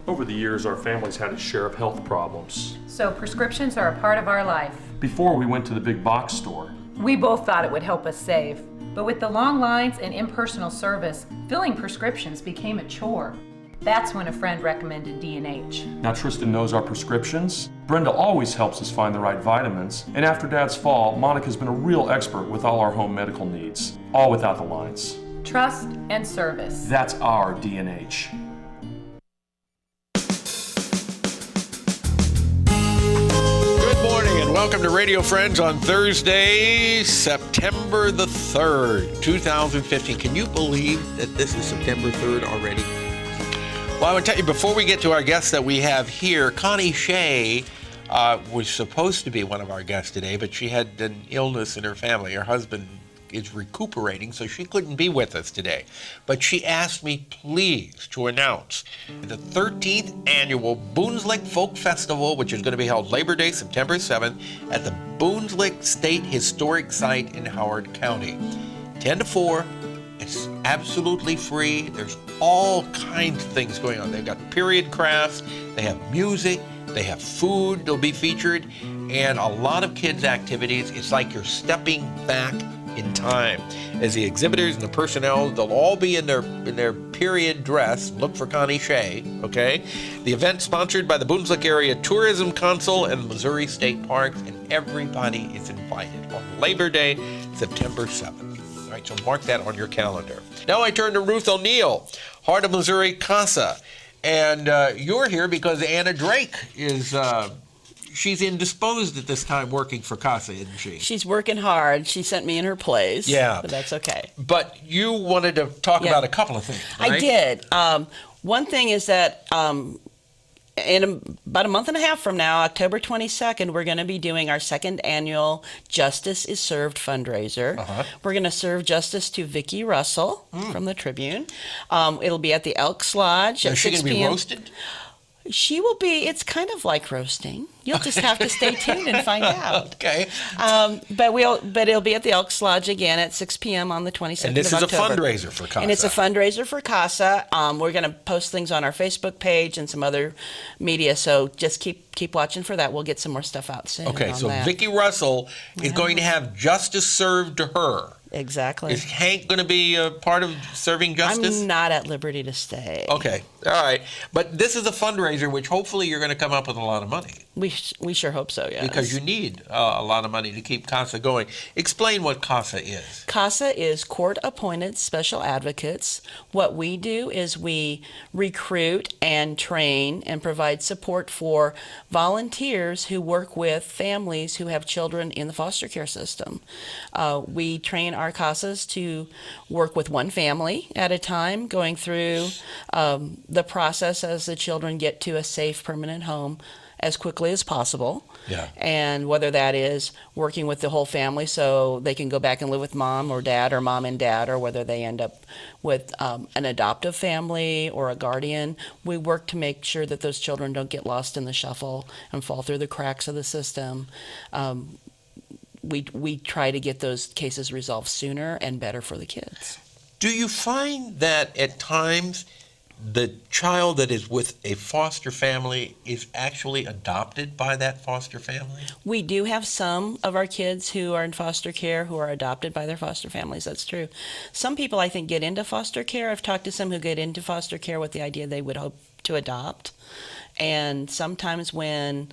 Over the years, our family's had a share of health problems. So prescriptions are a part of our life. Before we went to the big box store. We both thought it would help us save. But with the long lines and impersonal service, filling prescriptions became a chore. That's when a friend recommended D&H. Now Tristan knows our prescriptions. Brenda always helps us find the right vitamins. And after Dad's fall, Monica's been a real expert with all our home medical needs. All without the lines. Trust and service. That's our D&H. Welcome to Radio Friends on Thursday, September the 3rd, 2015. Can you believe that this is September 3rd already? Well, I would tell you, before we get to our guests that we have here, Connie Shea was supposed to be one of our guests today, but she had an illness in her family. Her husband is recuperating, so she couldn't be with us today. But she asked me, please, to announce the 13th annual Boonslick Folk Festival, which is going to be held Labor Day, September 7th, at the Boonslick State Historic Site in Howard County. 10 to 4. It's absolutely free. There's all kinds of things going on. They've got period crafts, they have music, they have food that'll be featured, and a lot of kids' activities. It's like you're stepping back in time. As the exhibitors and the personnel, they'll all be in their period dress. Look for Connie Shea, okay? The event sponsored by the Boonslick Area Tourism Council and Missouri State Parks, and everybody is invited on Labor Day, September 7th. All right, so mark that on your calendar. Now I turn to Ruth O'Neill, Heart of Missouri CASA, and you're here because Anna Drake is she's indisposed at this time working for CASA, isn't she? She's working hard. She sent me in her place. Yeah. But that's okay. But you wanted to talk about a couple of things, right? I did. One thing is that in about a month and a half from now, October 22nd, we're going to be doing our second annual Justice is Served fundraiser. We're going to serve justice to Vicki Russell from the Tribune. It'll be at the Elks Lodge at 6 p.m. Is she going to be roasted? She will be. It's kind of like roasting. You'll just have to stay tuned and find out. Okay. But it'll be at the Elks Lodge again at 6 p.m. on the 22nd of October. And this is a fundraiser for CASA. And it's a fundraiser for CASA. We're going to post things on our Facebook page and some other media, so just keep watching for that. We'll get some more stuff out soon. Okay, so Vicki Russell is going to have justice served to her. Exactly. Is Hank going to be a part of serving justice? I'm not at liberty to stay. Okay, all right. But this is a fundraiser, which hopefully you're going to come up with a lot of money. We sure hope so, yes. Because you need a lot of money to keep CASA going. Explain what CASA is. CASA is court-appointed special advocates. What we do is we recruit and train and provide support for volunteers who work with families who have children in the foster care system. We train our CASAs to work with one family at a time, going through the process as the children get to a safe, permanent home as quickly as possible. Yeah. And whether that is working with the whole family so they can go back and live with mom or dad, or mom and dad, or whether they end up with an adoptive family or a guardian. We work to make sure that those children don't get lost in the shuffle and fall through the cracks of the system. We try to get those cases resolved sooner and better for the kids. Do you find that at times the child that is with a foster family is actually adopted by that foster family? We do have some of our kids who are in foster care who are adopted by their foster families. That's true. Some people, I think, get into foster care. I've talked to some who get into foster care with the idea they would hope to adopt. And sometimes when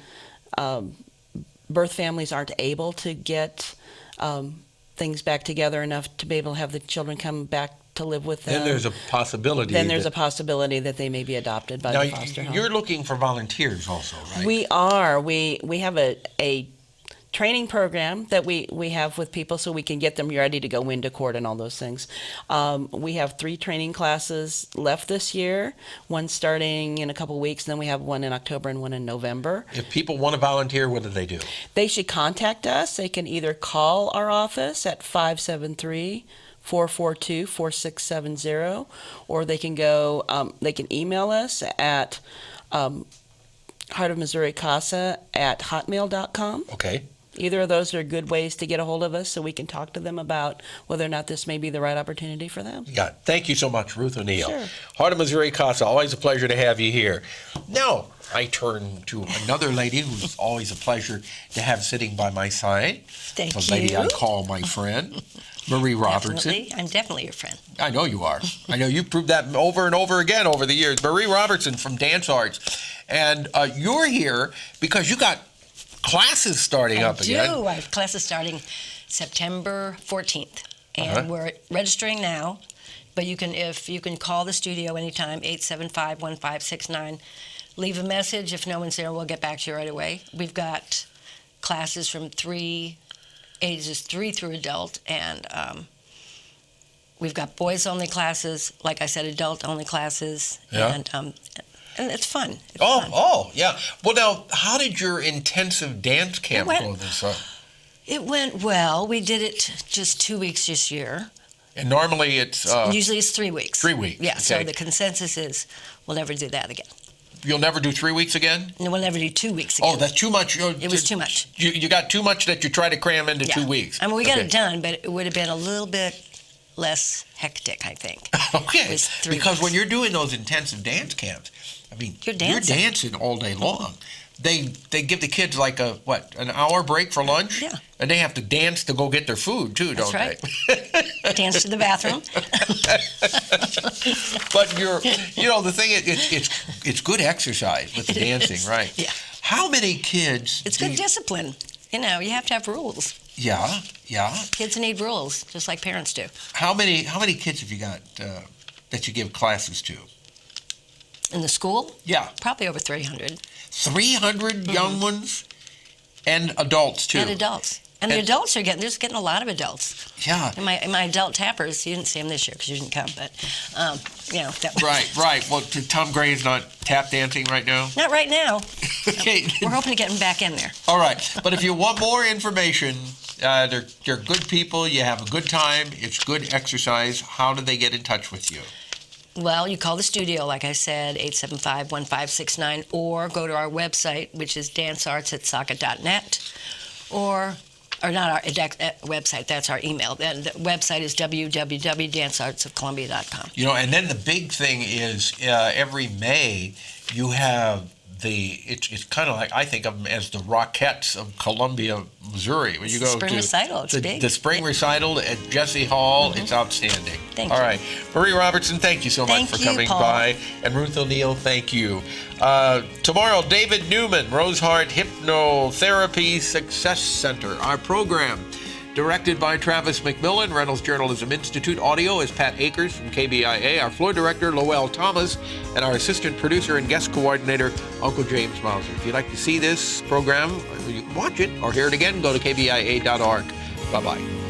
birth families aren't able to get things back together enough to be able to have the children come back to live with them. Then there's a possibility. That they may be adopted by the foster home. You're looking for volunteers also, right? We are. We have a training program that we have with people so we can get them ready to go into court and all those things. We have 3 training classes left this year, one starting in a couple weeks, and then we have one in October and one in November. If people want to volunteer, what do they do? They should contact us. They can either call our office at 573-442-4670, or they can go. They can email us at Heart of Missouri CASA at hotmail.com. Okay. Either of those are good ways to get a hold of us so we can talk to them about whether or not this may be the right opportunity for them. Yeah, thank you so much, Ruth O'Neill. Sure. Heart of Missouri CASA, always a pleasure to have you here. Now, I turn to another lady who's always a pleasure to have sitting by my side. Thank A lady you. I call my friend, Marie Robertson. Definitely. I'm definitely your friend. I know you are. I know you've proved that over and over again over the years. Marie Robertson from Dancearts. And you're here because you got classes starting up again. I have classes starting September 14th. And we're registering now. But you can call the studio anytime, 875-1569. Leave a message. If no one's there, we'll get back to you right away. We've got classes from ages 3 through adult, and we've got boys-only classes, like I said, adult-only classes, and it's fun. It's fun. Oh, yeah. Well, now, how did your intensive dance camp go this summer? It went well. We did it just 2 weeks this year. And normally it's... Usually it's 3 weeks. 3 weeks, Yeah, okay. so the consensus is we'll never do that again. You'll never do 3 weeks again? And we'll never do 2 weeks again. Oh, that's too much. It was too much. You got too much that you try to cram into 2 weeks. I mean, we got it done, but it would have been a little bit less hectic, I think. Okay, It was 3 because weeks. when you're doing those intensive dance camps, I mean, You're dancing. all day long. They give the kids like an hour break for lunch? Yeah. And they have to dance to go get their food too, That's don't right. they? Dance to the bathroom. But the thing is, it's good exercise with the It dancing, is. right? Yeah. How many kids? It's good discipline. You have to have rules. Yeah. Kids need rules, just like parents do. How many kids have you got that you give classes to? In the school, Yeah. probably over 300. 300 young ones and adults too. And adults. And the adults are getting a lot of adults. Yeah. And my adult tappers, you didn't see them this year because you didn't come, but, Right. Well, Tom Gray is not tap dancing right now. Not right now. Okay. We're hoping to get him back in there. All right. But if you want more information, they're good people. You have a good time. It's good exercise. How do they get in touch with you? Well, you call the studio, like I said, 875-1569, or go to our website, which is dancearts@socket.net, or not our website, that's our email. And the website is www.danceartsofcolumbia.com. And then the big thing is every May you have it's kind of like, I think of them as the Rockettes of Columbia, Missouri. When you go Spring to recital, it's big. The spring recital at Jesse Hall, it's outstanding. Thank All you. right. Marie Robertson, thank you so much Thank for you, coming Paul. by. And Ruth O'Neill, thank you. Tomorrow, David Newman, Rosehart Hypnotherapy Success Center. Our program, directed by Travis McMillan, Reynolds Journalism Institute. Audio is Pat Akers from KBIA. Our floor director, Lowell Thomas, and our assistant producer and guest coordinator, Uncle James Mauser. If you'd like to see this program, you can watch it or hear it again, go to kbia.org. Bye-bye.